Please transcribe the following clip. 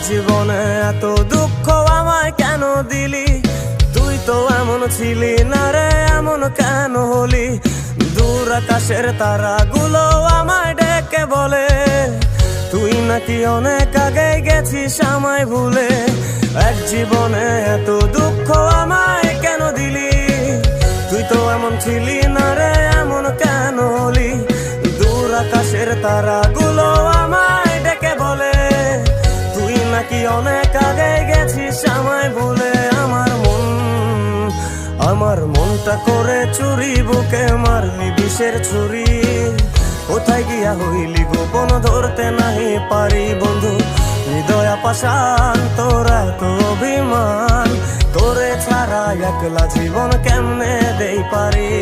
জীবনে এত দুঃখ আমায় কেন দিলি? তুই তো এমন ছিলি না রে, এমন কেন হলি? দূর আকাশের তারাগুলো আমায় ডেকে বলে তুই নাকি অনেক আগে গেছিস আমায় ভুলে। এক জীবনে এত দুঃখ আমায় কেন দিলি? তুই তো এমন ছিলি না রে, এমন কেন হলি? দূর আকাশের তারাগুলো আমায় ডেকে বলে তুই নাকি অনেক আগে গেছিস আমায় ভুলে। আমার মনটা করে চুরি, বুকে মারলি বিষের ছুরি। কোথায় গিয়া হইলি গোপন ধরতে নাহি পারি বন্ধু। হৃদয় পাষাণ তোরা তো অভিমান, তোরে ছাড়া একলা জীবন কেমনে দেই পারি।